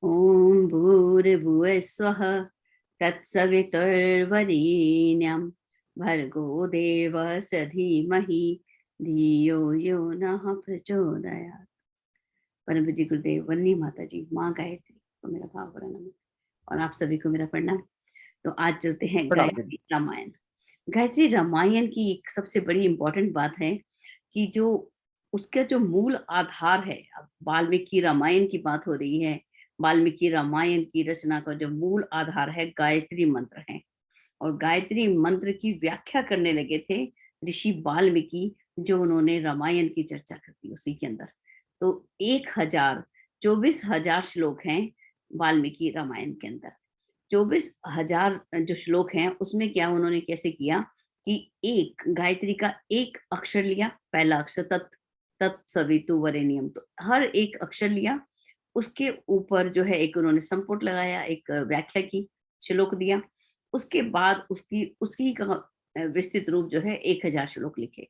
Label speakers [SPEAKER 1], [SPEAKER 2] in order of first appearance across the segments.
[SPEAKER 1] ओम भूर्भुवः स्वः तत्सवितुर्वरेण्यं भर्गो देवस्य धीमहि धियो यो नः प्रचोदयात्। परम जी गुरुदेव, वन्नी माता जी, माँ गायत्री को मेरा भाव भरा नमन और आप सभी को मेरा प्रणाम। तो आज चलते हैं
[SPEAKER 2] प्रणाम दीदी।
[SPEAKER 1] गायत्री रामायण। गायत्री रामायण की एक सबसे बड़ी इंपॉर्टेंट बात है कि जो उसका जो मूल आधार है, अब वाल्मीकि रामायण की बात हो रही है। वाल्मीकि रामायण की रचना का जो मूल आधार है गायत्री मंत्र है, और गायत्री मंत्र की व्याख्या करने लगे थे ऋषि वाल्मीकि, जो उन्होंने रामायण की चर्चा कर दी उसी के अंदर। तो 24,000 श्लोक हैं वाल्मीकि रामायण के अंदर। 24,000 जो श्लोक हैं उसमें क्या उन्होंने कैसे किया कि एक गायत्री का एक अक्षर लिया, पहला अक्षर तत् तत्सवितुर्वरेण्यम, तो हर एक अक्षर लिया, उसके ऊपर जो है एक उन्होंने संपुट लगाया, एक व्याख्या की, श्लोक दिया। उसके बाद उसकी उसकी का विस्तृत रूप जो है 1,000 श्लोक लिखे।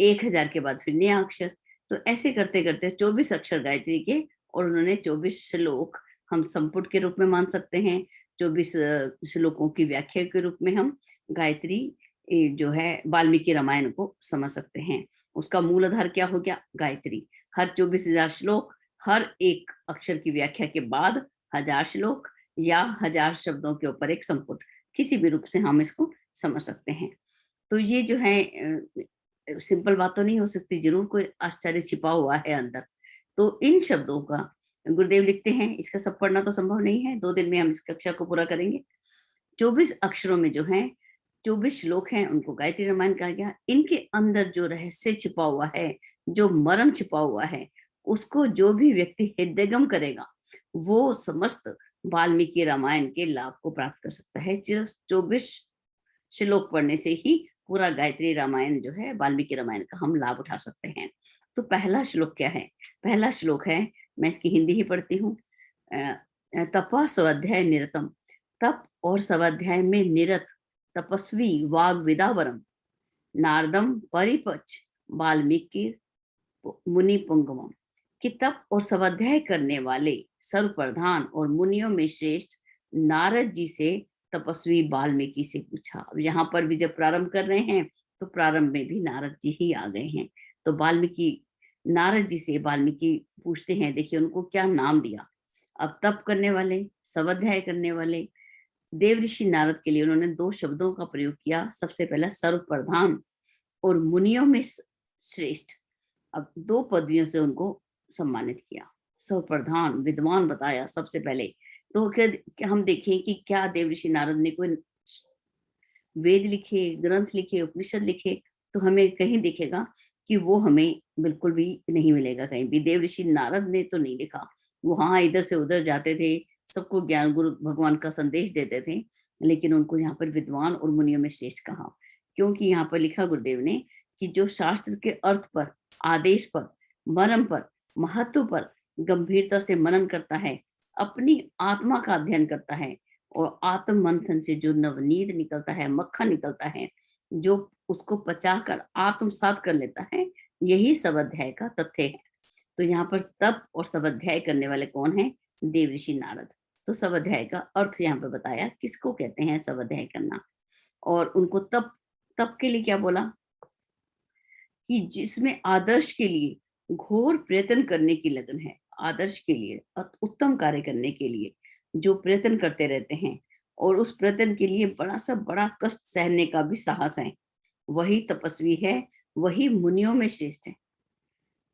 [SPEAKER 1] 1,000 के बाद फिर नया अक्षर। तो ऐसे करते करते 24 अक्षर गायत्री के, और उन्होंने 24 श्लोक हम संपुट के रूप में मान सकते हैं। 24 श्लोकों की व्याख्या के रूप में हम गायत्री जो है वाल्मीकि रामायण को समझ सकते हैं। उसका मूल आधार क्या हो गया? गायत्री। हर 24,000 श्लोक, हर एक अक्षर की व्याख्या के बाद 1,000 श्लोक या 1,000 शब्दों के ऊपर एक संपुट, किसी भी रूप से हम इसको समझ सकते हैं। तो ये जो है सिंपल बात तो नहीं हो सकती, जरूर कोई आश्चर्य छिपा हुआ है अंदर। तो इन शब्दों का गुरुदेव लिखते हैं, इसका सब पढ़ना तो संभव नहीं है, 2 दिन में हम इस कक्षा को पूरा करेंगे। 24 अक्षरों में जो है 24 श्लोक हैं, उनको गायत्री रामायण कहा गया। इनके अंदर जो रहस्य छिपा हुआ है, जो मर्म छिपा हुआ है, उसको जो भी व्यक्ति हृदयंगम करेगा वो समस्त वाल्मीकि रामायण के लाभ को प्राप्त कर सकता है। सिर्फ 24 श्लोक पढ़ने से ही पूरा गायत्री रामायण जो है वाल्मीकि रामायण का हम लाभ उठा सकते हैं। तो पहला श्लोक क्या है? पहला श्लोक है, मैं इसकी हिंदी ही पढ़ती हूँ। तपा स्वाध्याय निरतम, तप और स्वाध्याय में निरत तपस्वी वाग विदावरम नारदम परिपच वाल्मीकि मुनि पुंगवम, कि तप और स्वाध्याय करने वाले सर्वप्रधान और मुनियों में श्रेष्ठ नारद जी से तपस्वी वाल्मीकि से पूछा। अब यहाँ पर भी जब प्रारंभ कर रहे हैं तो प्रारंभ में भी नारद जी ही आ गए हैं। तो वाल्मीकि नारद जी से वाल्मीकि पूछते हैं, देखिए उनको क्या नाम दिया। अब तप करने वाले, स्वाध्याय करने वाले देव ऋषि नारद के लिए उन्होंने 2 शब्दों का प्रयोग किया। सबसे पहला सर्वप्रधान और मुनियों में श्रेष्ठ। अब 2 पदवियों से उनको सम्मानित किया। सर्वप्रधान विद्वान बताया सबसे पहले। तो क्या हम देखें कि क्या देव ऋषि नारद ने कोई वेद लिखे, ग्रंथ लिखे, उपनिषद लिखे? तो हमें कहीं दिखेगा कि वो हमें बिल्कुल भी नहीं मिलेगा कहीं भी। देव ऋषि नारद ने तो नहीं लिखा, वो हाँ इधर से उधर जाते थे, सबको ज्ञान गुरु भगवान का संदेश देते थे, लेकिन उनको यहाँ पर विद्वान और मुनियों में श्रेष्ठ कहा। क्योंकि यहाँ पर लिखा गुरुदेव ने कि जो शास्त्र के अर्थ पर, आदेश पर, मर्म पर, महत्व पर गंभीरता से मनन करता है, अपनी आत्मा का अध्ययन करता है, और आत्म मंथन से जो नवनीत निकलता है, मक्खन निकलता है, जो उसको पचाकर आत्मसात कर लेता है, यही स्वाध्याय का तथ्य है। तो यहाँ पर तप और स्वाध्याय करने वाले कौन है? देव ऋषि नारद। तो स्वाध्याय का अर्थ यहाँ पर बताया, किसको कहते हैं स्वाध्याय करना। और उनको तप, तप के लिए क्या बोला कि जिसमें आदर्श के लिए घोर प्रयत्न करने की लगन है, आदर्श के लिए उत्तम कार्य करने के लिए जो प्रयत्न करते रहते हैं, और उस प्रयत्न के लिए बड़ा सा बड़ा कष्ट सहने का भी साहस है, वही तपस्वी है, वही मुनियों में श्रेष्ठ है।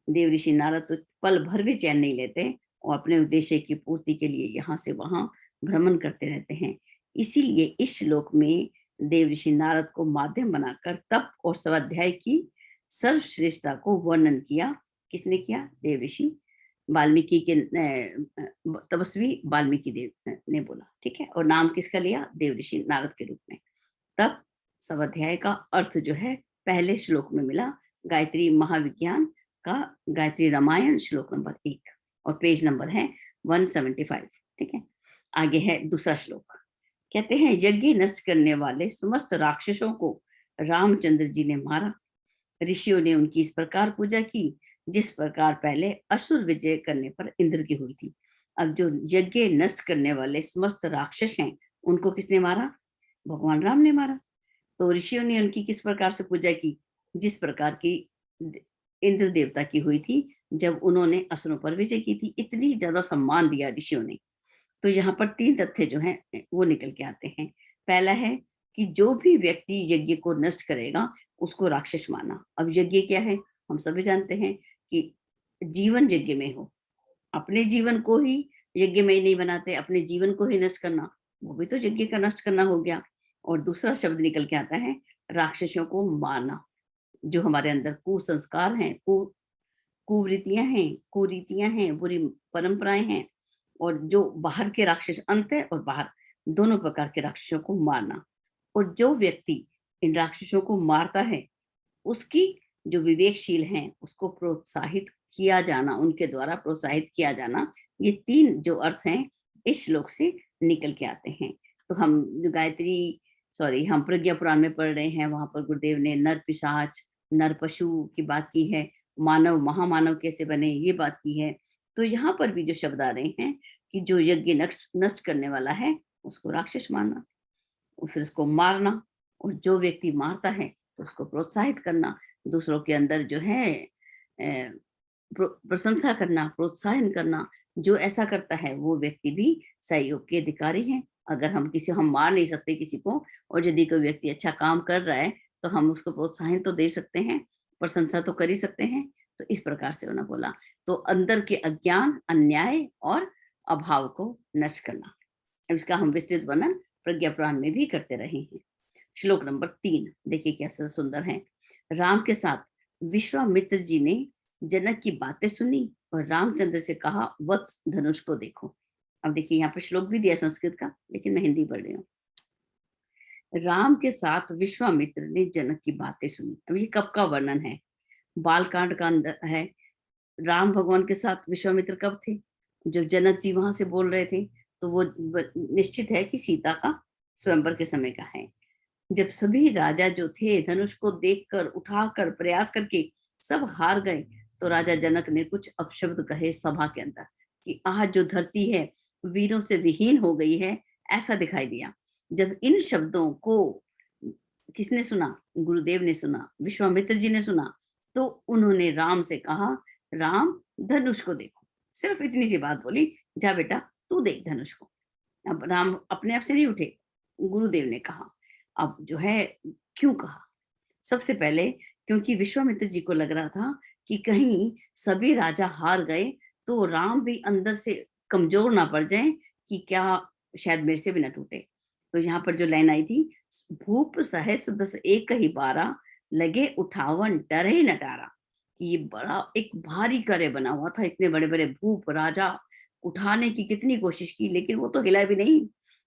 [SPEAKER 1] देव ऋषि नारद तो पल भर भी चैन नहीं लेते और अपने उद्देश्य की पूर्ति के लिए यहाँ से वहां भ्रमण करते रहते हैं। इसीलिए इस श्लोक में देव ऋषि नारद को माध्यम बनाकर तप और स्वाध्याय की सर्वश्रेष्ठता को वर्णन किया। किसने किया? देव ऋषि वाल्मीकि के तपस्वी वाल्मीकि देव ने बोला, ठीक है। और नाम किसका लिया? देव ऋषि नारद के रूप में। तब स्वाध्याय का अर्थ जो है पहले श्लोक में मिला, गायत्री महाविज्ञान का गायत्री रामायण श्लोक नंबर 1, और पेज नंबर है 175, ठीक है। आगे है दूसरा श्लोक। कहते हैं, यज्ञ नष्ट करने वाले समस्त राक्षसों को रामचंद्र जी ने मारा। ऋषियों ने उनकी इस प्रकार पूजा की जिस प्रकार पहले असुर विजय करने पर इंद्र की हुई थी। अब जो यज्ञ नष्ट करने वाले समस्त राक्षस हैं, उनको किसने मारा? भगवान राम ने मारा। तो ऋषियों ने उनकी किस प्रकार से पूजा की? जिस प्रकार की इंद्र देवता की हुई थी जब उन्होंने असुरों पर विजय की थी। इतनी ज्यादा सम्मान दिया ऋषियों ने। तो यहाँ पर 3 तथ्य जो हैं वो निकल के आते हैं। पहला है कि जो भी व्यक्ति यज्ञ को नष्ट करेगा उसको राक्षस माना। अब यज्ञ क्या है? हम सभी जानते हैं कि जीवन यज्ञ में हो। अपने जीवन को ही यज्ञ में ही नहीं बनाते, अपने जीवन को ही नष्ट करना, वो भी तो यज्ञ का नष्ट करना हो गया। और दूसरा शब्द निकल के आता है राक्षसों को मारना। जो हमारे अंदर कुसंस्कार हैं, कुवृत्तियां हैं, कुरीतियां हैं, बुरी परंपराएं हैं, और जो बाहर के राक्षस, अंत है और बाहर, दोनों प्रकार के राक्षसों को मारना। और जो व्यक्ति इन राक्षसों को मारता है उसकी जो विवेकशील हैं उसको प्रोत्साहित किया जाना, उनके द्वारा प्रोत्साहित किया जाना, ये 3 जो अर्थ हैं इस श्लोक से निकल के आते हैं। तो हम जो हम प्रज्ञा पुराण में पढ़ रहे हैं, वहां पर गुरुदेव ने नर पिशाच, नर पशु की बात की है, मानव महामानव कैसे बने ये बात की है। तो यहाँ पर भी जो शब्द आ रहे हैं कि जो यज्ञ नष्ट नष्ट करने वाला है उसको राक्षस मानना, और फिर उसको मारना, और जो व्यक्ति मारता है तो उसको प्रोत्साहित करना, दूसरों के अंदर जो है प्रशंसा करना, प्रोत्साहन करना। जो ऐसा करता है वो व्यक्ति भी सहयोग के अधिकारी हैं। अगर हम मार नहीं सकते किसी को, और यदि कोई व्यक्ति अच्छा काम कर रहा है तो हम उसको प्रोत्साहन तो दे सकते हैं, प्रशंसा तो कर ही सकते हैं। तो इस प्रकार से उन्होंने बोला। तो अंदर के अज्ञान, अन्याय और अभाव को नष्ट करना। अब इसका हम विस्तृत वर्णन प्रज्ञा पुराण में भी करते रहे हैं। श्लोक नंबर 3 देखिए कैसा सुंदर है। राम के साथ विश्वामित्र जी ने जनक की बातें सुनी और रामचंद्र से कहा, वत्स धनुष को देखो। अब देखिए यहाँ पे श्लोक भी दिया संस्कृत का, लेकिन मैं हिंदी पढ़ रही हूँ। राम के साथ विश्वामित्र ने जनक की बातें सुनी। अब ये कब का वर्णन है? बालकांड का अंदर है। राम भगवान के साथ विश्वामित्र कब थे? जब जनक जी वहां से बोल रहे थे। तो वो निश्चित है कि सीता का स्वयंवर के समय का है। जब सभी राजा जो थे धनुष को देखकर, उठाकर, प्रयास करके सब हार गए, तो राजा जनक ने कुछ अपशब्द कहे सभा के अंदर कि आज जो धरती है वीरों से विहीन हो गई है, ऐसा दिखाई दिया। जब इन शब्दों को किसने सुना? गुरुदेव ने सुना, विश्वामित्र जी ने सुना। तो उन्होंने राम से कहा, राम धनुष को देखो। सिर्फ इतनी सी बात बोली, जा बेटा तू देख धनुष को। अब राम अपने आप से नहीं उठे, गुरुदेव ने कहा। अब जो है क्यों कहा? सबसे पहले क्योंकि विश्वामित्र जी को लग रहा था कि कहीं सभी राजा हार गए तो राम भी अंदर से कमजोर ना पड़ जाएं, कि क्या शायद मेरे से भी ना टूटे। तो यहाँ पर जो लाइन आई थी, भूप सहस दस एक ही बारा, लगे उठावन डरे नटारा। ये बड़ा एक भारी कार्य बना हुआ था, इतने बड़े बड़े भूप राजा उठाने की कितनी कोशिश की, लेकिन वो तो हिला भी नहीं।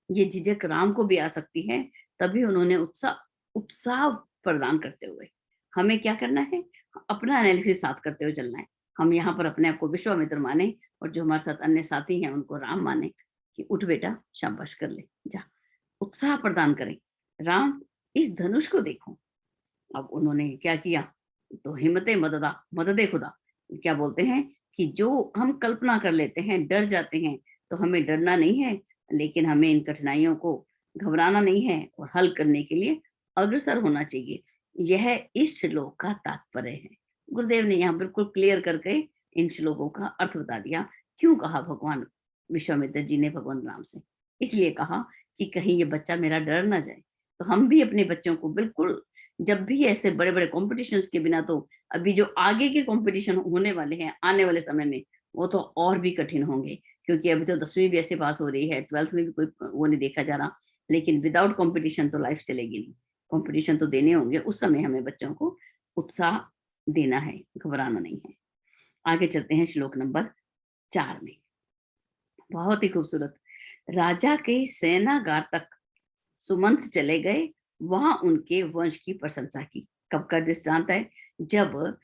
[SPEAKER 1] ये झिझक राम को भी आ सकती है। तभी उन्होंने उत्साह उत्साह प्रदान करते हुए, हमें क्या करना है? अपना एनालिसिस साथ करते हुए चलना है। हम यहाँ पर अपने आप को विश्वामित्र माने, और जो हमारे साथ अन्य साथी हैं उनको राम माने, कि उठ बेटा शाबाश कर ले, जा। उत्साह प्रदान करें, राम इस धनुष को देखो। अब उन्होंने क्या किया? तो हिम्मते मददा मददे खुदा, क्या बोलते हैं कि जो हम कल्पना कर लेते हैं, डर जाते हैं, तो हमें डरना नहीं है, लेकिन हमें इन कठिनाइयों को घबराना नहीं है, और हल करने के लिए अग्रसर होना चाहिए। यह इस श्लोक का तात्पर्य है। गुरुदेव ने यहाँ बिल्कुल क्लियर करके इन श्लोकों का अर्थ बता दिया। क्यों कहा भगवान विश्वामित्र जी ने भगवान राम से? इसलिए कहा कि कहीं ये बच्चा मेरा डर ना जाए। तो हम भी अपने बच्चों को बिल्कुल, जब भी ऐसे बड़े बड़े कॉम्पिटिशन्स के बिना, तो अभी जो आगे के कॉम्पिटिशन होने वाले हैं आने वाले समय में, वो तो और भी कठिन होंगे। क्योंकि अभी तो 10वीं भी ऐसे पास हो रही है, 12th में भी कोई वो नहीं देखा जा रहा। लेकिन विदाउट कंपटीशन तो लाइफ चलेगी नहीं। कंपटीशन तो देने होंगे। उस समय हमें बच्चों को उत्साह देना है, घबराना नहीं है। आगे चलते हैं श्लोक नंबर 4 में। बहुत ही खूबसूरत। राजा के सेनागार तक सुमंत चले गए, वहां उनके वंश की प्रशंसा की। कब का दृष्टांत है? जब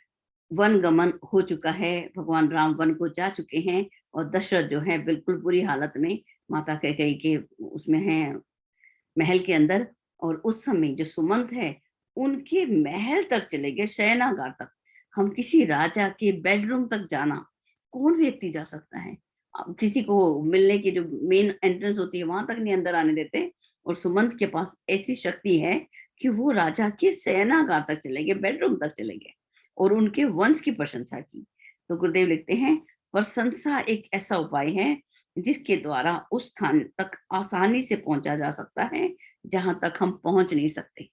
[SPEAKER 1] वन गमन हो चुका है, भगवान राम वन को जा चुके हैं, और दशरथ जो है बिल्कुल बुरी हालत में माता कैकेयी के उसमें है, महल के अंदर। और उस समय जो सुमंत है उनके महल तक चले गए, शयनागार तक। हम किसी राजा के बेडरूम तक जाना, कौन व्यक्ति जा सकता है? किसी को मिलने की जो मेन एंट्रेंस होती है वहां तक नहीं अंदर आने देते। और सुमंत के पास ऐसी शक्ति है कि वो राजा के शयनागार तक चले गए, बेडरूम तक चले गए और उनके वंश की प्रशंसा की। तो गुरुदेव लिखते हैं, प्रशंसा एक ऐसा उपाय है जिसके द्वारा उस स्थान तक आसानी से पहुंचा जा सकता है जहां तक हम पहुंच नहीं सकते।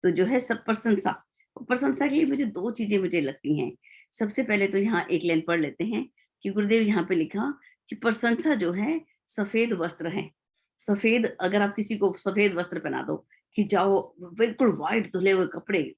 [SPEAKER 1] तो जो है सब प्रशंसा, प्रशंसा के लिए मुझे दो चीजें मुझे लगती हैं। सबसे पहले तो यहाँ एक लाइन पढ़ लेते हैं कि गुरुदेव यहाँ पे लिखा कि प्रशंसा जो है सफेद वस्त्र है। सफेद, अगर आप किसी को सफेद वस्त्र पहना दो कि जाओ, बिल्कुल व्हाइट धुले हुए कपड़े,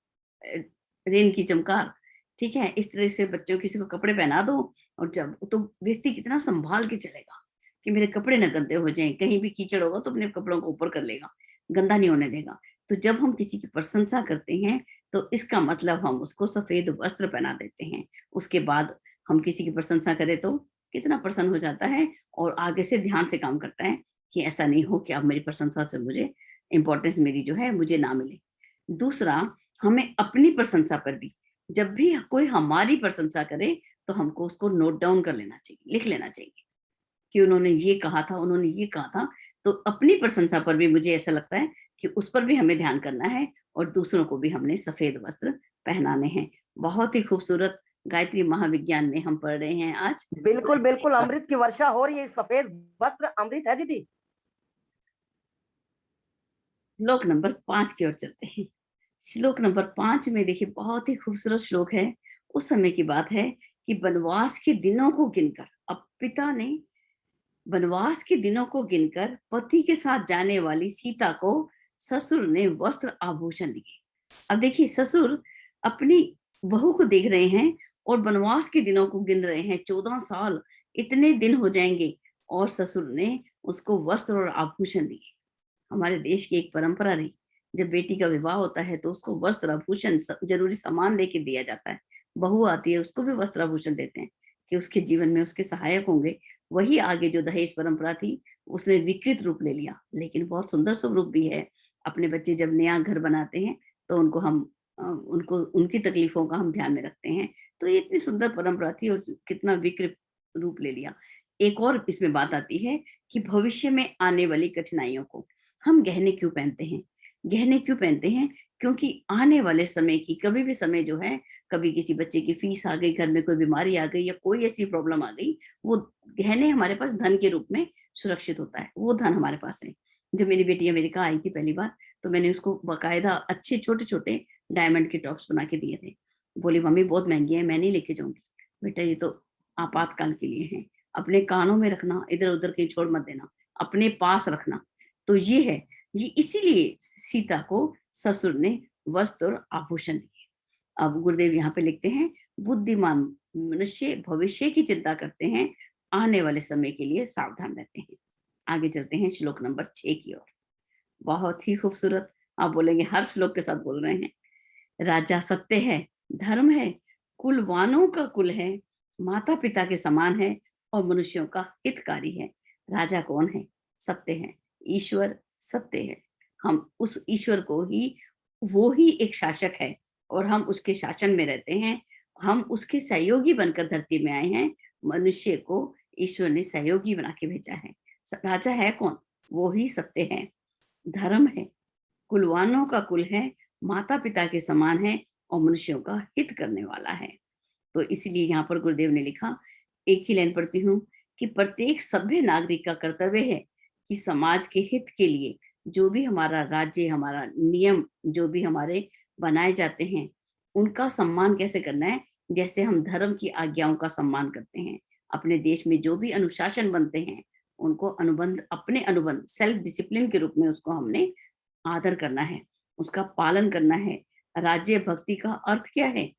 [SPEAKER 1] रेन की चमकार, ठीक है, इस तरह से बच्चों किसी को कपड़े पहना दो और जब तो व्यक्ति कितना संभाल के चलेगा कि मेरे कपड़े न गंदे हो जाएं, कहीं भी कीचड़ होगा तो अपने कपड़ों को ऊपर कर लेगा, गंदा नहीं होने देगा। तो जब हम किसी की प्रशंसा करते हैं तो इसका मतलब हम उसको सफेद वस्त्र पहना देते हैं। उसके बाद हम किसी की प्रशंसा करें तो कितना प्रसन्न हो जाता है और आगे से ध्यान से काम करता है कि ऐसा नहीं हो कि अब मेरी प्रशंसा से मुझे इंपॉर्टेंस मेरी जो है मुझे ना मिले। दूसरा, हमें अपनी प्रशंसा पर भी जब भी कोई हमारी प्रशंसा करे तो हमको उसको नोट डाउन कर लेना चाहिए, लिख लेना चाहिए कि उन्होंने ये कहा था, उन्होंने ये कहा था। तो अपनी प्रशंसा पर भी मुझे ऐसा लगता है कि उस पर भी हमें ध्यान करना है और दूसरों को भी हमने सफेद वस्त्र पहनाने हैं। बहुत ही खूबसूरत गायत्री महाविज्ञान में हम पढ़ रहे हैं आज।
[SPEAKER 2] बिल्कुल, बिल्कुल, अमृत की वर्षा हो रही है, सफेद वस्त्र अमृत है दीदी।
[SPEAKER 1] श्लोक नंबर 5 की ओर चलते हैं। श्लोक नंबर 5 में देखिए बहुत ही खूबसूरत श्लोक है। उस समय की बात है कि वनवास के दिनों को गिनकर, अब पिता ने वनवास के दिनों को गिनकर पति के साथ जाने वाली सीता को ससुर ने वस्त्र आभूषण दिए। अब देखिए ससुर अपनी बहू को देख रहे हैं और वनवास के दिनों को गिन रहे हैं, 14 साल इतने दिन हो जाएंगे, और ससुर ने उसको वस्त्र और आभूषण दिए। हमारे देश की एक परंपरा रही, जब बेटी का विवाह होता है तो उसको वस्त्र आभूषण जरूरी सामान लेके दिया जाता है। बहू आती है उसको भी वस्त्र आभूषण देते हैं कि उसके जीवन में उसके सहायक होंगे। वही आगे जो दहेज परंपरा थी उसने विकृत रूप ले लिया, लेकिन बहुत सुंदर स्वरूप भी है। अपने बच्चे जब नया घर बनाते हैं तो उनको हम उनको उनकी तकलीफों का हम ध्यान में रखते हैं। तो ये इतनी सुंदर परंपरा थी और कितना विकृत रूप ले लिया। एक और इसमें बात आती है कि भविष्य में आने वाली कठिनाइयों को हम गहने क्यों पहनते हैं? गहने क्यों पहनते हैं? क्योंकि आने वाले समय की कभी भी समय जो है, कभी किसी बच्चे की फीस आ गई, घर में कोई बीमारी आ गई या कोई ऐसी प्रॉब्लम आ गई, वो गहने हमारे पास धन के रूप में सुरक्षित होता है। वो धन हमारे पास है। जब मेरी बेटी अमेरिका आई थी पहली बार, तो मैंने उसको बाकायदा अच्छे छोटे-छोटे डायमंड के टॉप्स बना के दिए थे। बोली मम्मी बहुत महँगे हैं, मैं नहीं लेके जाऊँगी। बेटा ये तो आपातकाल के लिए हैं। अपने कानों में रखना, इधर-उधर कहीं छोड़ मत देना, अपने पास रखना। तो ये है, ये इसीलिए सीता को ससुर ने वस्त्र और आभूषण दिए। अब गुरुदेव यहाँ पे लिखते हैं, बुद्धिमान मनुष्य भविष्य की चिंता करते हैं, आने वाले समय के लिए सावधान रहते हैं। आगे चलते हैं श्लोक नंबर 6 की ओर। बहुत ही खूबसूरत, आप बोलेंगे हर श्लोक के साथ बोल रहे हैं। राजा सत्य है, धर्म है, कुलवानों का कुल है, माता पिता के समान है और मनुष्यों का हितकारी है। राजा कौन है? सत्य है, ईश्वर सत्य है। हम उस ईश्वर को ही, वो ही एक शासक है और हम उसके शासन में रहते हैं। हम उसके सहयोगी बनकर धरती में आए हैं। मनुष्य को ईश्वर ने सहयोगी बना के भेजा है। राजा है कौन? वो ही सत्य है, धर्म है, कुलवानों का कुल है, माता-पिता के समान है और मनुष्यों का हित करने वाला है। तो इसीलिए यहाँ पर गुरुदेव ने लिखा, एक ही लाइन पढ़ती हूँ, कि प्रत्येक सभ्य नागरिक का कर्तव्य है कि समाज के हित के लिए जो भी हमारा राज्य, हमारा नियम जो भी हमारे बनाए जाते हैं, उनका सम्मान कैसे करना है? जैसे हम धर्म की आज्ञाओं का सम्मान करते हैं। अपने देश में जो भी अनुशासन बनते हैं, उनको अनुबंध, अपने अनुबंध सेल्फ डिसिप्लिन के रूप में उसको हमने आदर करना है, उसका पालन करना है। राज्य भक्ति का अर्थ क्या है?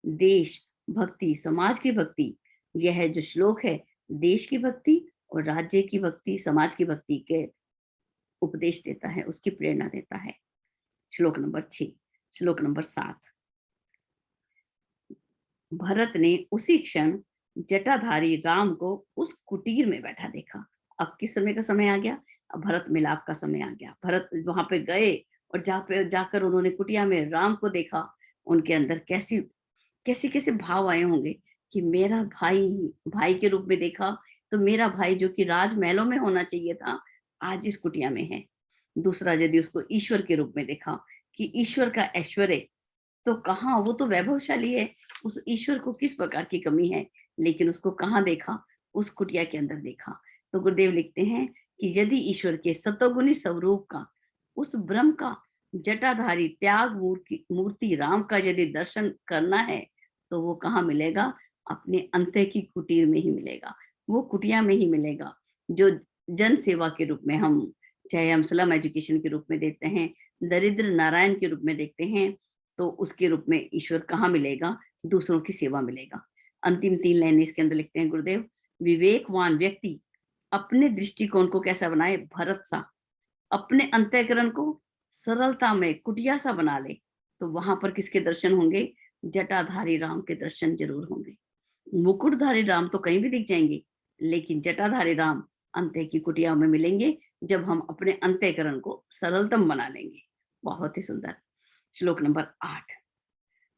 [SPEAKER 1] देश भक्ति, समाज की भक्ति। यह जो श्लोक है, देश की भक्ति और राज्य की भक्ति, समाज की भक्ति के उपदेश देता है, उसकी प्रेरणा देता है। श्लोक नंबर 6, श्लोक नंबर 7। भरत ने उसी क्षण जटाधारी राम को उस कुटीर में बैठा देखा। अब किस समय का समय आ गया? अब भरत मिलाप का समय आ गया। भरत वहां पे गए और जहाँ पे जाकर उन्होंने कुटिया में राम को देखा। उनके अंदर कैसे कैसे भाव आए होंगे कि मेरा भाई, भाई के रूप में देखा, तो तो मेरा भाई जो कि राजमहलों में होना चाहिए था, आज इस कुटिया में है। दूसरा, यदि उसको ईश्वर के रूप में देखा कि ईश्वर का ऐश्वर्य तो कहाँ, वो तो वैभवशाली है, उस ईश्वर को किस प्रकार की कमी है, लेकिन उसको कहाँ देखा, उस कुटिया के अंदर देखा। तो गुरुदेव लिखते हैं कि यदि ईश्वर के सतोगुणी स्वरूप का, उस ब्रह्म का जटाधारी त्याग मूर्ति राम का यदि दर्शन करना है, तो वो कहाँ मिलेगा, अपने अंतः की कुटीर में ही मिलेगा, वो कुटिया में ही मिलेगा, जो जन सेवा के रूप में हम, चाहे हम स्लम एजुकेशन के रूप में देखते हैं, दरिद्र नारायण के रूप में देखते हैं, तो उसके रूप में ईश्वर कहाँ मिलेगा, दूसरों की सेवा मिलेगा। अंतिम 3 लाइन इसके अंदर लिखते हैं गुरुदेव, विवेकवान व्यक्ति अपने दृष्टिकोण को कैसा बनाए, भरत सा, अपने अंतःकरण को सरलता में कुटिया सा बना ले, तो वहां पर किसके दर्शन होंगे, जटाधारी राम के दर्शन जरूर होंगे। मुकुटधारी राम तो कहीं भी दिख जाएंगे, लेकिन जटाधारी राम अंतः की कुटिया में मिलेंगे, जब हम अपने अंतःकरण को सरलतम बना लेंगे। बहुत ही सुंदर। श्लोक नंबर 8,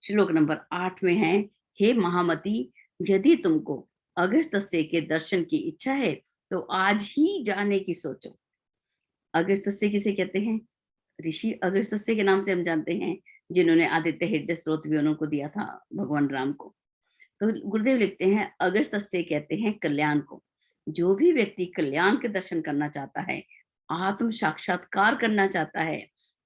[SPEAKER 1] श्लोक नंबर 8 में है, हे महामती, यदि तुमको अगस्त्य के दर्शन की इच्छा है तो आज ही जाने की सोचो। अगस्त्य किसे कहते हैं, ऋषि अगस्त्य के नाम से हम जानते हैं, जिन्होंने आदित्य हृदय स्त्रोत भी उनको दिया था भगवान राम को। तो गुरुदेव लिखते हैं, अगस्त्य कहते हैं कल्याण को। जो भी व्यक्ति कल्याण के दर्शन करना चाहता है, आत्म साक्षात्कार करना चाहता है,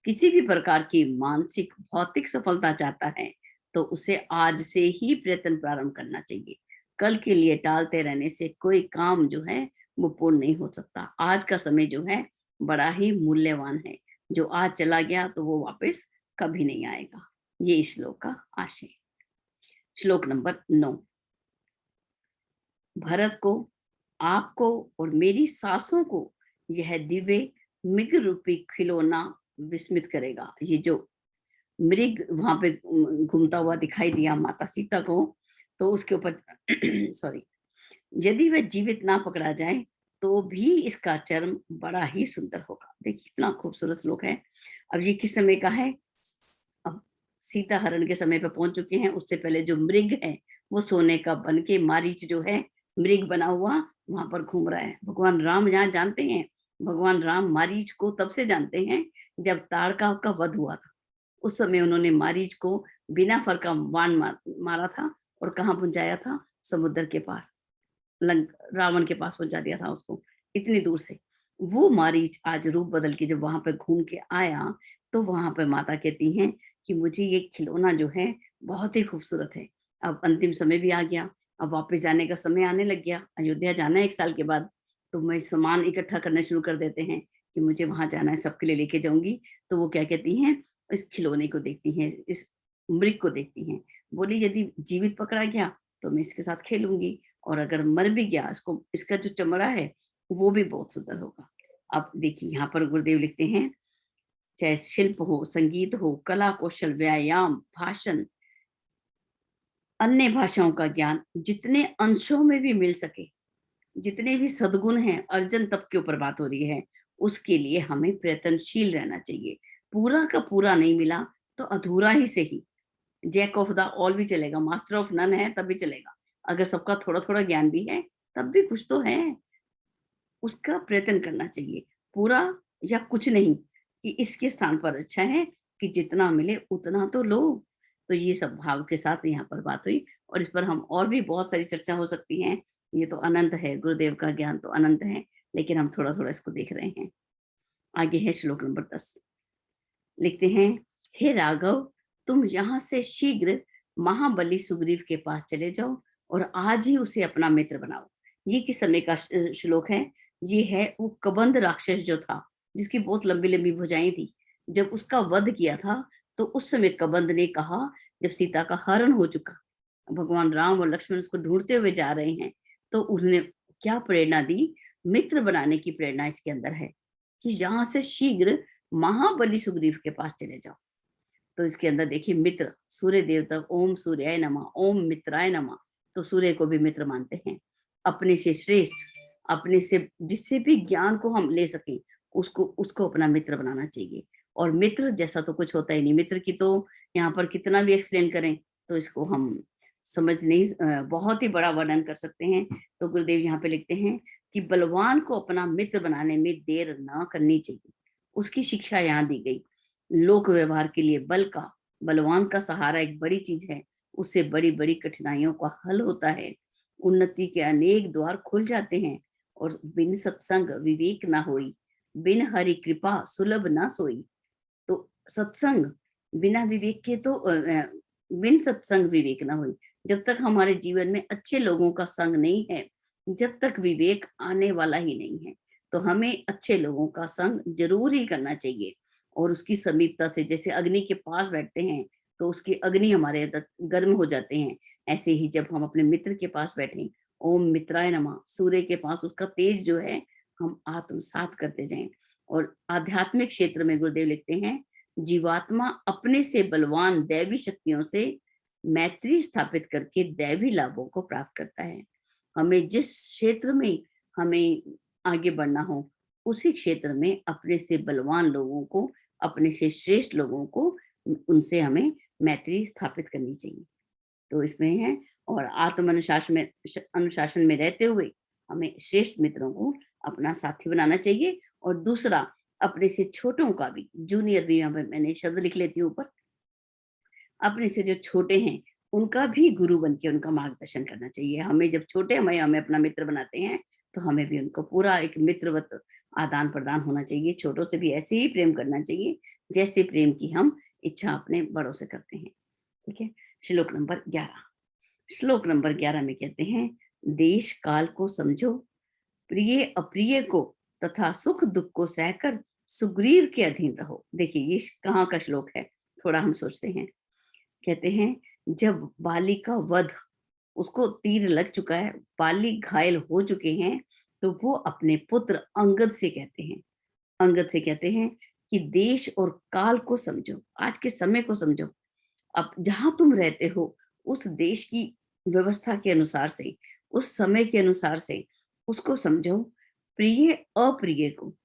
[SPEAKER 1] किसी भी प्रकार की मानसिक भौतिक सफलता चाहता है, तो उसे आज से ही प्रयत्न प्रारंभ करना चाहिए। कल के लिए टालते रहने से कोई काम जो है वो पूर्ण नहीं हो सकता। आज का समय जो है बड़ा ही मूल्यवान है, जो आज चला गया तो वो वापस कभी नहीं आएगा। ये इस श्लोक का आशय। श्लोक नंबर 9, भरत को, आपको और मेरी सासों को यह दिव्य मृग रूपी खिलौना विस्मित करेगा। ये जो मृग वहां पे घूमता हुआ दिखाई दिया माता सीता को, तो उसके ऊपर सॉरी, यदि वह जीवित ना पकड़ा जाए तो भी इसका चर्म बड़ा ही सुंदर होगा। देखिए कितना खूबसूरत श्लोक है। अब ये किस समय का है, अब सीता हरण के समय पर पहुंच चुके हैं। उससे पहले जो मृग है वो सोने का बन के, मारीच जो है मृग बना हुआ वहां पर घूम रहा है। भगवान राम यहाँ जानते हैं, भगवान राम मारीच को तब से जानते हैं जब ताड़का का वध हुआ था। उस समय उन्होंने मारीच को बिना फर का वाण मारा था और कहाँ पहुंचाया था, समुद्र के पार, रावण के पास पहुंचा दिया था उसको, इतनी दूर से। वो मारीच आज रूप बदल के जब वहां पे घूम के आया, तो वहां पे माता कहती हैं कि मुझे ये खिलौना जो है बहुत ही खूबसूरत है। अब अंतिम समय भी आ गया, अब वापस जाने का समय आने लग गया, अयोध्या जाना है 1 साल के बाद, तो मैं सामान इकट्ठा करना शुरू कर देते हैं कि मुझे वहां जाना है, सबके लिए लेके जाऊंगी। तो वो क्या कहती हैं, इस खिलौने को देखती हैं, इस मृग को देखती हैं, बोली यदि जीवित पकड़ा गया तो मैं इसके साथ खेलूंगी, और अगर मर भी गया, इसको, इसका जो चमड़ा है वो भी बहुत सुंदर होगा। अब देखिए यहाँ पर गुरुदेव लिखते हैं, चाहे शिल्प हो, संगीत हो, कला कौशल, व्यायाम, भाषण, अन्य भाषाओं का ज्ञान जितने अंशों में भी मिल सके, जितने भी सद्गुण हैं, अर्जन तप के ऊपर बात हो रही है, उसके लिए हमें प्रयत्नशील रहना चाहिए। पूरा का पूरा नहीं मिला तो अधूरा ही सही, जैक ऑफ द ऑल भी चलेगा, मास्टर ऑफ नन है तब भी चलेगा। अगर सबका थोड़ा थोड़ा ज्ञान भी है तब भी कुछ तो है, उसका प्रयत्न करना चाहिए। पूरा या कुछ नहीं, कि इसके स्थान पर अच्छा है कि जितना मिले उतना तो लो। तो ये सब भाव के साथ यहाँ पर बात हुई, और इस पर हम और भी बहुत सारी चर्चा हो सकती है। ये तो अनंत है, गुरुदेव का ज्ञान तो अनंत है, लेकिन हम थोड़ा थोड़ा इसको देख रहे हैं। आगे है श्लोक नंबर 10, लिखते हैं, हे राघव, तुम यहाँ से शीघ्र महाबली सुग्रीव के पास चले जाओ और आज ही उसे अपना मित्र बनाओ। ये किस समय का श्लोक है, ये है वो कबंध राक्षस जो था, जिसकी बहुत लंबी लंबी भुजाएं थी। जब उसका वध किया था तो उस समय कबंध ने कहा, जब सीता का हरण हो चुका, भगवान राम और लक्ष्मण उसको ढूंढते हुए जा रहे हैं, तो उन्होंने क्या प्रेरणा दी, मित्र बनाने की प्रेरणा इसके अंदर है कि यहाँ से शीघ्र महाबली सुग्रीव के पास चले जाओ। तो इसके अंदर देखिए मित्र, सूर्य देवता, ओम सूर्याय नमः, ओम मित्राय नमः, तो सूर्य को भी मित्र मानते हैं। अपने से श्रेष्ठ, अपने से जिससे भी ज्ञान को हम ले सकें, उसको अपना मित्र बनाना चाहिए। और मित्र जैसा तो कुछ होता ही नहीं। मित्र की तो यहाँ पर कितना भी एक्सप्लेन करें तो इसको हम समझ नहीं बहुत ही बड़ा वर्णन कर सकते हैं। तो गुरुदेव यहाँ पे लिखते हैं कि बलवान को अपना मित्र बनाने में देर ना करनी चाहिए, उसकी शिक्षा यहाँ दी गई। लोक व्यवहार के लिए बलवान का सहारा एक बड़ी चीज है, उससे बड़ी बड़ी कठिनाइयों का हल होता है, उन्नति के अनेक द्वार खुल जाते हैं। और बिन सत्संग विवेक ना होई, बिन हरि कृपा सुलभ ना सोई। तो सत्संग बिना विवेक के तो बिन सत्संग विवेक ना होई। जब तक हमारे जीवन में अच्छे लोगों का संग नहीं है, जब तक विवेक आने वाला ही नहीं है। तो हमें अच्छे लोगों का संग जरूर ही करना चाहिए, और उसकी समीपता से, जैसे अग्नि के पास बैठते हैं तो उसकी अग्नि हमारे अंदर गर्म हो जाते हैं, ऐसे ही जब हम अपने मित्र के पास बैठे, ओम मित्राय नमः, सूर्य के पास उसका तेज जो है हम आत्मसात करते जाएं। और आध्यात्मिक क्षेत्र में गुरुदेव लिखते हैं, जीवात्मा अपने से बलवान दैवी शक्तियों से मैत्री स्थापित करके दैवी लाभों को प्राप्त करता है। हमें जिस क्षेत्र में हमें आगे बढ़ना हो, उसी क्षेत्र में अपने से बलवान लोगों को, अपने से श्रेष्ठ लोगों को, उनसे हमें मैत्री स्थापित करनी चाहिए। तो इसमें है, और आत्म अनुशासन में रहते हुए हमें श्रेष्ठ मित्रों को अपना साथी बनाना चाहिए। और दूसरा, अपने से छोटों का भी, जूनियर भी यहाँ पे मैंने शब्द लिख लेती हूँ ऊपर, अपने से जो छोटे हैं उनका भी गुरु बन के उनका मार्गदर्शन करना चाहिए। हमें जब छोटे हमें अपना मित्र बनाते हैं, तो हमें भी उनको पूरा एक मित्रवत आदान प्रदान होना चाहिए। छोटों से भी ऐसे ही प्रेम करना चाहिए जैसे प्रेम की हम इच्छा अपने बड़ों से करते हैं। ठीक है। श्लोक नंबर 11। श्लोक नंबर 11 में कहते हैं, देश काल को समझो, प्रिय अप्रिय को तथा सुख दुख को सहकर सुग्रीव के अधीन रहो। देखिए ये कहाँ का श्लोक है, थोड़ा हम सोचते हैं। कहते हैं, जब बाली का वध, उसको तीर लग चुका है, बाली घायल हो चुके हैं, तो वो अपने पुत्र अंगद से कहते हैं कि देश और काल को समझो, आज के समय को समझो। अब जहां तुम रहते हो, उस देश की व्यवस्था के अनुसार से, उस समय के अनुसार से उसको समझो। प्रिय अप्रिय को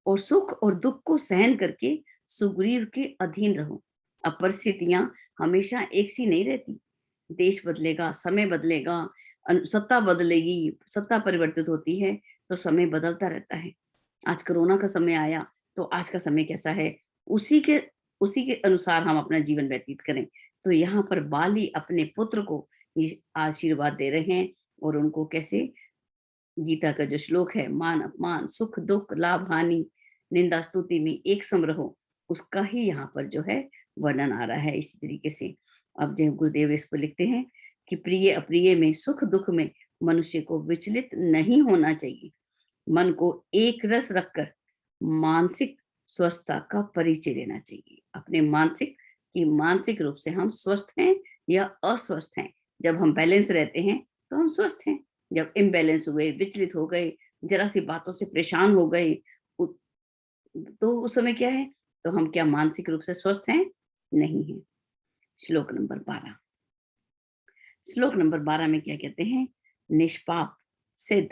[SPEAKER 1] और सुख और दुख को सहन करके सुग्रीव के अधीन रहो। अब परिस्थितियां हमेशा एक सी नहीं रहती, देश बदलेगा, समय बदलेगा, सत्ता बदलेगी, सत्ता परिवर्तित होती है, तो समय बदलता रहता है। आज कोरोना का समय आया, तो आज का समय कैसा है, उसी के अनुसार हम अपना जीवन व्यतीत करें। तो यहाँ पर बाली अपने पुत्र को ये आशीर्वाद दे रहे हैं, और उनको कैसे, गीता का जो श्लोक है, मान अपमान सुख दुख लाभ हानि निंदा स्तुति में एक सम रहो, उसका ही यहाँ पर जो है वर्णन आ रहा है इसी तरीके से। अब जो गुरुदेव इस पर लिखते हैं कि प्रिय अप्रिय में, सुख दुख में मनुष्य को विचलित नहीं होना चाहिए। मन को एक रस रखकर मानसिक स्वस्थता का परिचय देना चाहिए। अपने मानसिक रूप से हम स्वस्थ हैं या अस्वस्थ हैं। जब हम बैलेंस रहते हैं तो हम स्वस्थ हैं, जब इम्बैलेंस हुए, विचलित हो गए, जरा सी बातों से परेशान हो गए, उ- तो उस समय क्या है, तो हम क्या मानसिक रूप से स्वस्थ हैं? नहीं है। श्लोक नंबर 12। श्लोक नंबर 12 में क्या कहते हैं, निष्पाप सिद्ध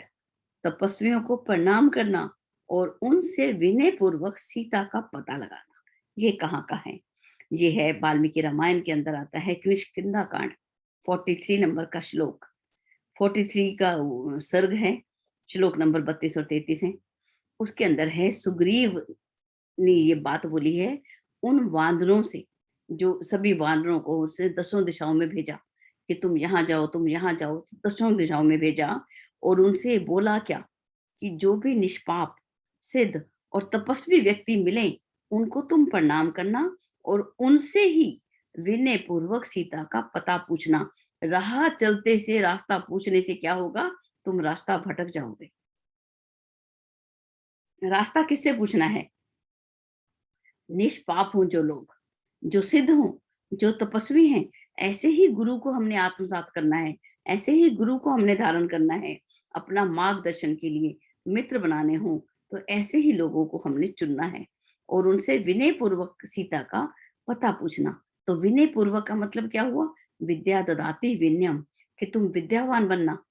[SPEAKER 1] तपस्वियों को प्रणाम करना और उनसे विनय पूर्वक सीता का पता लगाना। ये कहाँ का है? ये है वाल्मीकि रामायण के अंदर आता है, किष्किंधा कांड, 43 नंबर का श्लोक। 43 का सर्ग है, श्लोक नंबर 32 और 33 है। उसके अंदर है, सुग्रीव ने ये बात बोली है उन वानरों से, जो सभी वानरों को उसने 10 दिशाओं में भेजा कि तुम यहाँ जाओ, तुम यहाँ जाओ, 10 दिशाओं में भेजा। और उनसे बोला क्या, कि जो भी निष्पाप सिद्ध और तपस्वी व्यक्ति मिले, उनको तुम प्रणाम करना, और उनसे ही विनय पूर्वक सीता का पता पूछना। राह चलते से रास्ता पूछने से क्या होगा, तुम रास्ता भटक जाओगे। रास्ता किससे पूछना है? निष्पाप हों जो लोग, जो सिद्ध हों, जो तपस्वी हैं, ऐसे ही गुरु को हमने आत्मसात करना है, ऐसे ही गुरु को हमने धारण करना है। अपना मार्गदर्शन के लिए मित्र बनाने हों, तो ऐसे ही लोगों को हमने चुनना है, और उनसे विनय पूर्वक सीता का पता पूछना। तो विनय पूर्वक का मतलब क्या हुआ? विद्या ददाति विनयम, कि तुम विद्यावान बनना।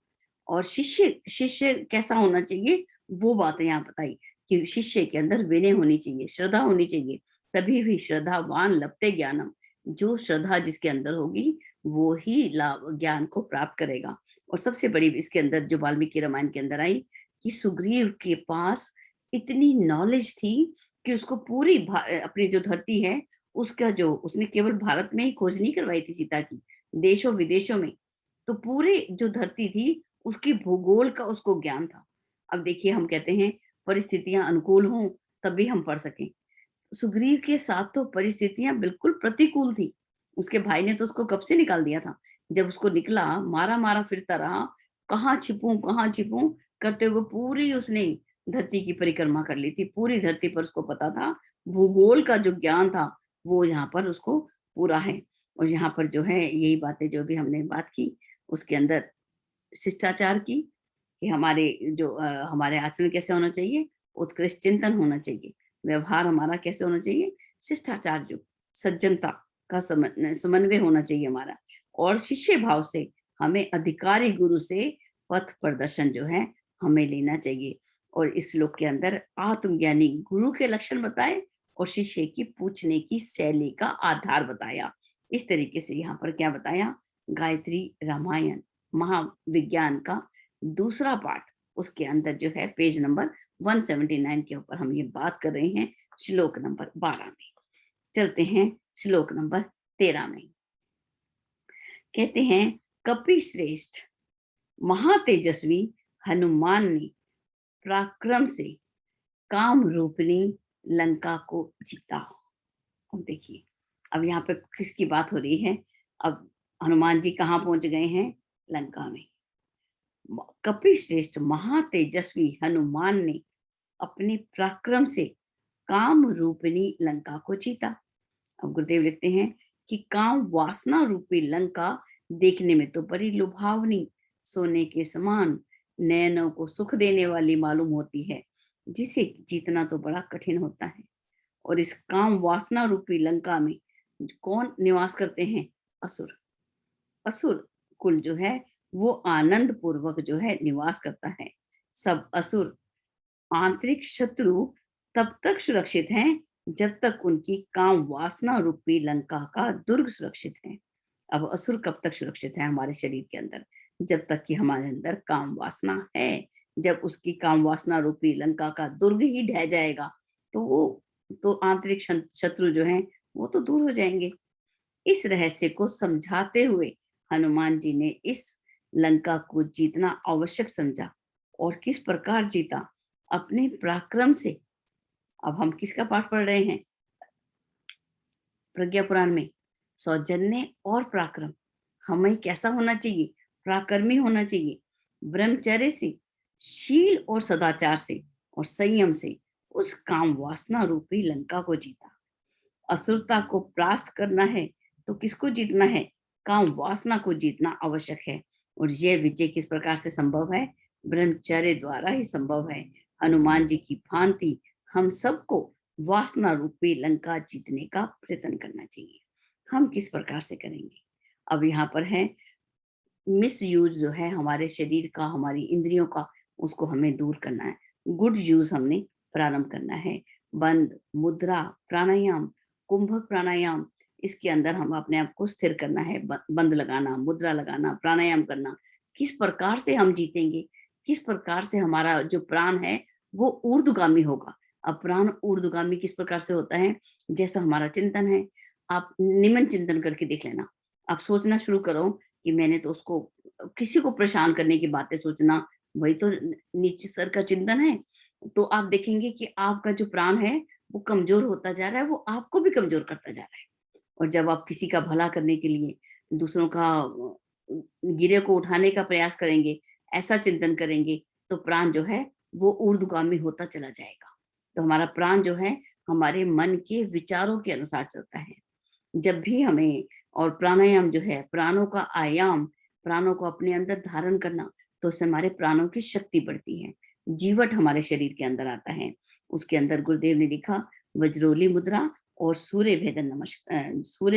[SPEAKER 1] और शिष्य शिष्य कैसा होना चाहिए, वो बातें यहाँ बताई कि शिष्य के अंदर विनय होनी चाहिए, श्रद्धा होनी चाहिए, तभी भी श्रद्धावान लभते ज्ञानम। जो श्रद्धा जिसके अंदर होगी, वो ही लाभ ज्ञान को प्राप्त करेगा। और सबसे बड़ी इसके अंदर जो वाल्मीकि रामायण के अंदर आई कि सुग्रीव के पास इतनी नॉलेज थी कि उसको पूरी अपनी जो धरती है उसका जो उसने केवल भारत में ही खोज नहीं करवाई थी सीता की, देशों विदेशों में, तो पूरे जो धरती थी उसकी भूगोल का उसको ज्ञान था। अब देखिए हम कहते हैं परिस्थितियां अनुकूल हों तभी हम पढ़ सकें। सुग्रीव के साथ तो परिस्थितियां बिल्कुल प्रतिकूल थी। उसके भाई ने तो उसको कब से निकाल दिया था। जब उसको निकला, मारा-मारा फिरता रहा, कहाँ छिपूँ करते हुए पूरी उसने धरती की परिक्रमा कर ली थी। पूरी धरती पर उसको पता था, भूगोल का जो ज्ञान था, वो यहाँ पर उसको पूरा है। और यहाँ पर जो है यही बातें जो भी हमने बात की, उसके अंदर शिष्टाचार की कि हमारे आचरण कैसे होना चाहिए, उत्कृष्ट चिंतन होना चाहिए, व्यवहार हमारा कैसे होना चाहिए, शिष्टाचार जो सज्जनता का समन्वय होना चाहिए हमारा, और शिष्य भाव से हमें अधिकारी गुरु से पथ प्रदर्शन जो है हमें लेना चाहिए। और इस श्लोक के अंदर आत्मज्ञानी गुरु के लक्षण बताए और शिष्य की पूछने की शैली का आधार बताया। इस तरीके से यहाँ पर क्या बताया, गायत्री रामायण महाविज्ञान का दूसरा पार्ट, उसके अंदर जो है पेज नंबर 179 के ऊपर हम ये बात कर रहे हैं, श्लोक नंबर 12 में। चलते हैं श्लोक नंबर 13 में। कहते हैं कपि श्रेष्ठ महातेजस्वी हनुमान ने पराक्रम से काम रूपिणी लंका को जीता। अब देखिए, अब यहाँ पे किसकी बात हो रही है। अब हनुमान जी कहाँ पहुंच गए हैं, लंका में। कपिश्रेष्ठ महातेजस्वी हनुमान ने अपने पराक्रम से काम रूपिणी लंका को जीता। अब गुरुदेव लिखते हैं कि काम वासना रूपी लंका देखने में तो बड़ी लुभावनी, सोने के समान, नयनों को सुख देने वाली मालूम होती है, जिसे जीतना तो बड़ा कठिन होता है। और इस काम वासना रूपी लंका में कौन निवास करते हैं, असुर। असुर कुल जो है वो आनंद पूर्वक जो है निवास करता है। सब असुर आंतरिक शत्रु तब तक सुरक्षित हैं जब तक उनकी काम वासना रूपी लंका का दुर्ग सुरक्षित है। अब असुर कब तक सुरक्षित है हमारे शरीर के अंदर, जब तक कि हमारे अंदर काम वासना है। जब उसकी काम वासना रूपी लंका का दुर्ग ही ढह जाएगा तो वो तो आंतरिक शत्रु जो है वो तो दूर हो जाएंगे। इस रहस्य को समझाते हुए हनुमान जी ने इस लंका को जीतना आवश्यक समझा। और किस प्रकार जीता, अपने पराक्रम से। अब हम किसका पाठ पढ़ रहे हैं, प्रज्ञा पुराण में। सौजन्य और पराक्रम हमें कैसा होना चाहिए, पराक्रमी होना चाहिए। ब्रह्मचर्य से, शील और सदाचार से और संयम से उस काम वासना रूपी लंका को जीता। असुरता को परास्त करना है तो किसको जीतना है, काम वासना को जीतना आवश्यक है। और यह विजय किस प्रकार से संभव है, ब्रह्मचर्य द्वारा ही संभव है। हनुमान जी की भांति हम सबको वासना रूपी लंका जीतने का प्रयत्न करना चाहिए। हम किस प्रकार से करेंगे, अब यहाँ पर है मिस यूज जो है हमारे शरीर का, हमारी इंद्रियों का, उसको हमें दूर करना है। गुड यूज हमने प्रारंभ करना है। बंद मुद्रा प्राणायाम, कुंभक प्राणायाम, इसके अंदर हम अपने आप को स्थिर करना है। बंद लगाना, मुद्रा लगाना, प्राणायाम करना। किस प्रकार से हम जीतेंगे, किस प्रकार से हमारा जो प्राण है वो ऊर्ध्वगामी होगा। अब प्राण ऊर्ध्वगामी किस प्रकार से होता है, जैसा हमारा चिंतन है। आप निमन चिंतन करके देख लेना। आप सोचना शुरू करो कि मैंने तो उसको, किसी को परेशान करने की बातें सोचना, वही तो नीचे स्तर का चिंतन है। तो आप देखेंगे कि आपका जो प्राण है वो कमजोर होता जा रहा है, वो आपको भी कमजोर करता जा रहा है। और जब आप किसी का भला करने के लिए दूसरों का गिरे को उठाने का प्रयास करेंगे, ऐसा चिंतन करेंगे, तो प्राण जो है वो ऊर्ध्वगामी होता चला जाएगा। तो हमारा प्राण जो है हमारे मन के विचारों के अनुसार चलता है। जब भी हमें, और प्राणायाम जो है प्राणों का आयाम, प्राणों को अपने अंदर धारण करना, तो उससे हमारे प्राणों की शक्ति बढ़ती है, जीवट हमारे शरीर के अंदर आता है। उसके अंदर गुरुदेव ने लिखा वज्रोली मुद्रा और सूर्य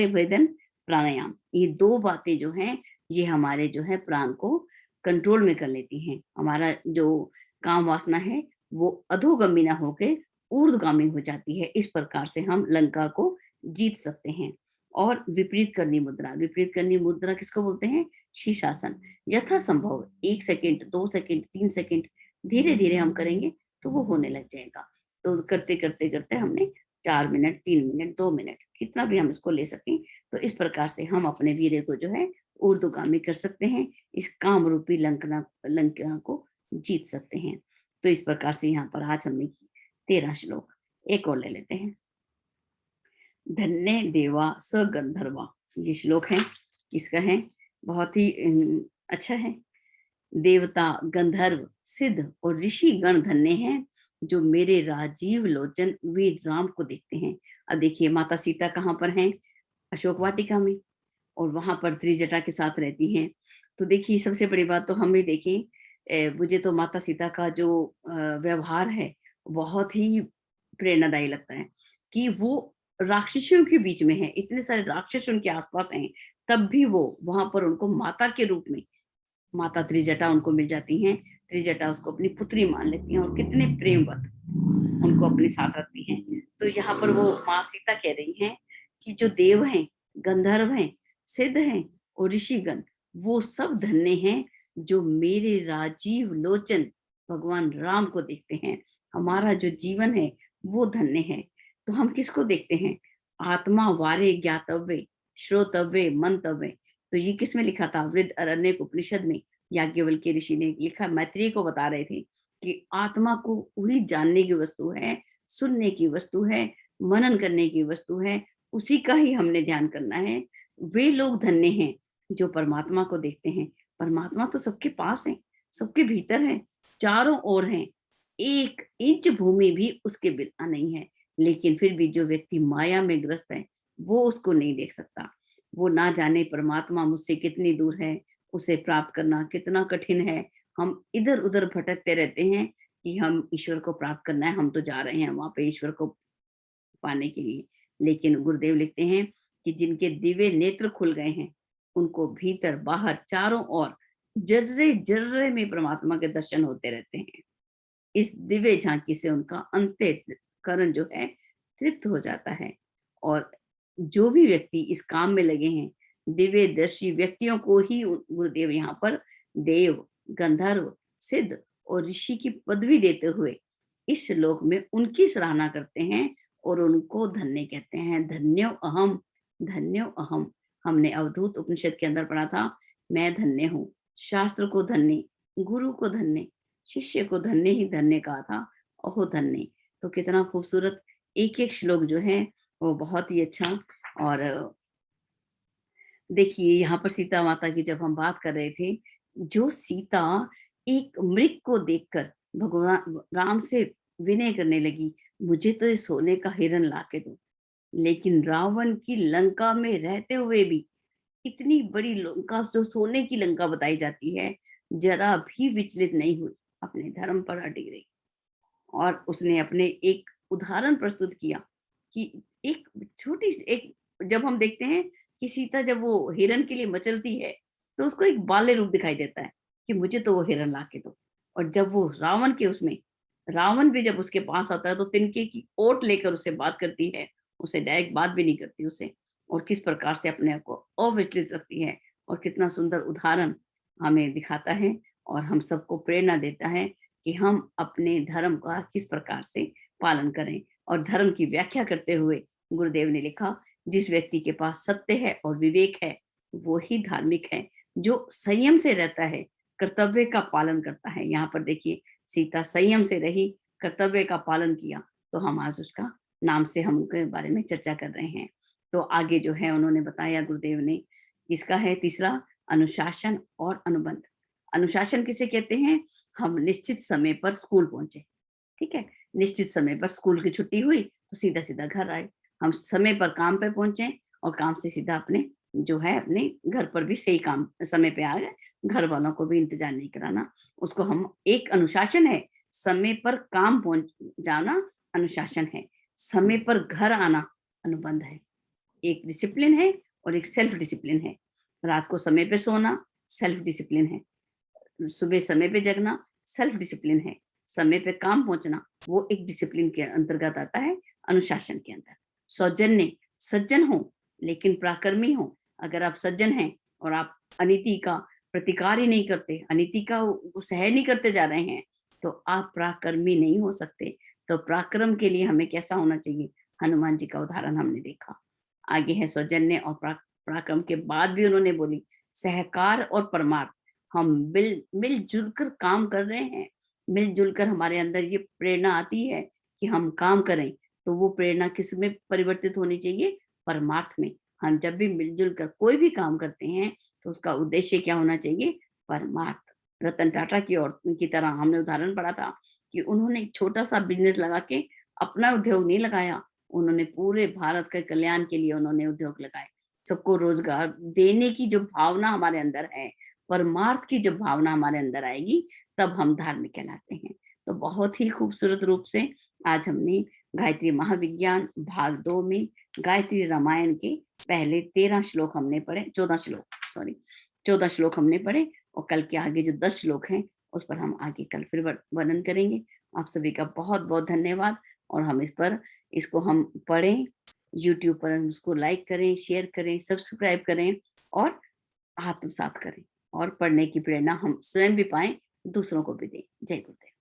[SPEAKER 1] भेदन प्राणायाम, ये दो बातें जो हैं ये हमारे जो है प्राण को कंट्रोल में कर लेती हैं। हमारा जो काम वासना है वो अधोगमी ना होके ऊर्ध्वगामी हो जाती है। इस प्रकार से हम लंका को जीत सकते हैं। और विपरीत करनी मुद्रा, विपरीत करनी मुद्रा किसको बोलते हैं? शीर्षासन। यथासंभव 1 सेकंड, 2 सेकंड, 3 सेकंड धीरे धीरे हम करेंगे तो वो होने लग जाएगा। तो करते करते करते हमने 4 मिनट, 3 मिनट, 2 मिनट, कितना भी हम इसको ले सकें, तो इस प्रकार से हम अपने वीर्य को जो है ऊर्ध्वगामी कर सकते हैं, इस काम रूपी लंका को जीत सकते हैं। तो इस प्रकार से यहाँ पर आज हमने 13 श्लोक। एक और ले लेते हैं। धन्य देवा स गंधर्वा, ये श्लोक है, किसका है? बहुत ही अच्छा है। देवता, गंधर्व, सिद्ध और ऋषि गण धन्य हैं जो मेरे राजीव लोचन वीर राम को देखते हैं। अब देखिए माता सीता कहाँ पर हैं? अशोक वाटिका में, और वहां पर त्रिजटा के साथ रहती हैं। तो देखिए सबसे बड़ी बात तो हम भी देखें, मुझे तो माता सीता का जो व्यवहार है बहुत ही प्रेरणादायी लगता है कि वो राक्षसियों के बीच में है, इतने सारे राक्षस उनके आसपास हैं, तब भी वो वहां पर उनको माता के रूप में, माता त्रिजटा उनको मिल जाती हैं। त्रिजटा उसको अपनी पुत्री मान लेती हैं और कितने प्रेमवत उनको अपने साथ रखती हैं। तो यहाँ पर वो माँ सीता कह रही हैं कि जो देव हैं, गंधर्व हैं, सिद्ध हैं और ऋषिगण, वो सब धन्य हैं जो मेरे राजीव लोचन भगवान राम को देखते हैं। हमारा जो जीवन है वो धन्य है। तो हम किसको देखते हैं? आत्मा वारे ज्ञातव्य श्रोतव्य मंतव्य। तो ये किसमें लिखा था? वृद्ध अरण्यक उपनिषद में याज्ञवल्क्य ऋषि ने लिखा, मैत्रेय को बता रहे थे कि आत्मा को वही जानने की वस्तु है, सुनने की वस्तु है, मनन करने की वस्तु है, उसी का ही हमने ध्यान करना है। वे लोग धन्य हैं जो परमात्मा को देखते हैं। परमात्मा तो सबके पास है, सबके भीतर है, चारों ओर है, 1 इंच भूमि भी उसके बिना नहीं है। लेकिन फिर भी जो व्यक्ति माया में ग्रस्त है वो उसको नहीं देख सकता। वो ना जाने परमात्मा मुझसे कितनी दूर है, उसे प्राप्त करना कितना कठिन है। हम इधर उधर भटकते रहते हैं कि हम ईश्वर को प्राप्त करना है, हम तो जा रहे हैं वहां पे ईश्वर को पाने के लिए। लेकिन गुरुदेव लिखते हैं कि जिनके दिव्य नेत्र खुल गए हैं, उनको भीतर बाहर चारों ओर जर्रे जर्रे में परमात्मा के दर्शन होते रहते हैं। इस दिव्य झांकी से उनका अंतःकरण जो है तृप्त हो जाता है। और जो भी व्यक्ति इस काम में लगे हैं, दिव्य दर्शी व्यक्तियों को ही गुरुदेव यहाँ पर देव, गंधर्व, सिद्ध और ऋषि की पदवी देते हुए इस श्लोक में उनकी सराहना करते हैं और उनको धन्य कहते हैं। धन्यो अहम, धन्यो अहम। हमने अवधूत उपनिषद के अंदर पढ़ा था, मैं धन्य हूँ। शास्त्र को धन्य, गुरु को धन्य, शिष्य को धन्य ही धन्य कहा था, ओहो धन्य। तो कितना खूबसूरत एक एक श्लोक जो है वो बहुत ही अच्छा। और देखिए यहाँ पर सीता माता की जब हम बात कर रहे थे, जो सीता एक मृग को देखकर भगवान राम से विनय करने लगी, मुझे तो ये सोने का हिरण ला के दो। लेकिन रावण की लंका में रहते हुए भी इतनी बड़ी लंका जो सोने की लंका बताई जाती है, जरा भी विचलित नहीं हुई, अपने धर्म पर अड़ी रही। और उसने अपने एक उदाहरण प्रस्तुत किया कि एक छोटी सी एक, जब हम देखते हैं कि सीता जब वो हिरण के लिए मचलती है तो उसको एक बाल्य रूप दिखाई देता है कि मुझे तो वो हिरण ला के दो। और जब वो रावण के उसमें, रावण भी जब उसके पास आता है तो तिनके की ओट लेकर उससे बात करती है, उसे डायरेक्ट बात भी नहीं करती उससे, और किस प्रकार से अपने आप को अविचलित रखती है। और कितना सुंदर उदाहरण हमें दिखाता है और हम सबको प्रेरणा देता है कि हम अपने धर्म का किस प्रकार से पालन करें। और धर्म की व्याख्या करते हुए गुरुदेव ने लिखा, जिस व्यक्ति के पास सत्य है और विवेक है वो ही धार्मिक है। जो संयम से रहता है, कर्तव्य का पालन करता है। यहाँ पर देखिए सीता संयम से रही, कर्तव्य का पालन किया, तो हम आज उसका नाम से हम उनके बारे में चर्चा कर रहे हैं। तो आगे जो है उन्होंने बताया गुरुदेव ने, किसका है तीसरा? अनुशासन और अनुबंध। अनुशासन किसे कहते हैं? हम निश्चित समय पर स्कूल पहुंचे, ठीक है, निश्चित समय पर स्कूल की छुट्टी हुई तो सीधा सीधा घर आए। हम समय पर काम पे पहुंचे और काम से सीधा अपने जो है अपने घर पर भी सही काम समय पे आ गए, घर वालों को भी इंतजार नहीं कराना, उसको हम, एक अनुशासन है। समय पर काम पहुंच जाना अनुशासन है, समय पर घर आना अनुबंध है। एक डिसिप्लिन है और एक सेल्फ डिसिप्लिन है। रात को समय पे सोना सेल्फ डिसिप्लिन है, सुबह समय पे जगना सेल्फ डिसिप्लिन है, समय पे काम पहुंचना वो एक डिसिप्लिन के अंतर्गत आता है, अनुशासन के अंदर। सौजन्य, सज्जन हो लेकिन पराक्रमी हो, अगर आप सज्जन हैं और आप अनीति का प्रतिकार ही नहीं करते, अनीति का वो सह नहीं करते जा रहे हैं, तो आप पराक्रमी नहीं हो सकते। तो पराक्रम के लिए हमें कैसा होना चाहिए? हनुमान जी का उदाहरण हमने देखा। आगे है सौजन्य और पराक्रम के बाद भी उन्होंने बोली सहकार और परमार्थ। हम मिलजुल कर काम कर रहे हैं, मिलजुल कर हमारे अंदर ये प्रेरणा आती है कि हम काम करें, तो वो प्रेरणा किस में परिवर्तित होनी चाहिए? परमार्थ में। हम जब भी मिलजुल कर कोई भी काम करते हैं तो उसका उद्देश्य क्या होना चाहिए? परमार्थ। रतन टाटा की तरह हमने उदाहरण पढ़ा था कि उन्होंने एक छोटा सा बिजनेस लगा के अपना उद्योग नहीं लगाया, उन्होंने पूरे भारत के कल्याण के लिए उन्होंने उद्योग लगाए। सबको रोजगार देने की जो भावना हमारे अंदर है, परमार्थ की जो भावना हमारे अंदर आएगी, तब हम धार्मिक कहलाते हैं। तो बहुत ही खूबसूरत रूप से आज हमने गायत्री महाविज्ञान भाग 2 में गायत्री रामायण के पहले 13 श्लोक हमने पढ़े, 14 श्लोक, सॉरी 14 श्लोक हमने पढ़े, और कल के आगे जो 10 श्लोक हैं उस पर हम आगे कल फिर वर्णन करेंगे। आप सभी का बहुत बहुत धन्यवाद। और हम इसको हम पढ़ें, यूट्यूब पर हम उसको लाइक करें, शेयर करें, सब्सक्राइब करें और आत्मसात करें, और पढ़ने की प्रेरणा हम स्वयं भी पाएं, दूसरों को भी दें। जय गुरुदेव।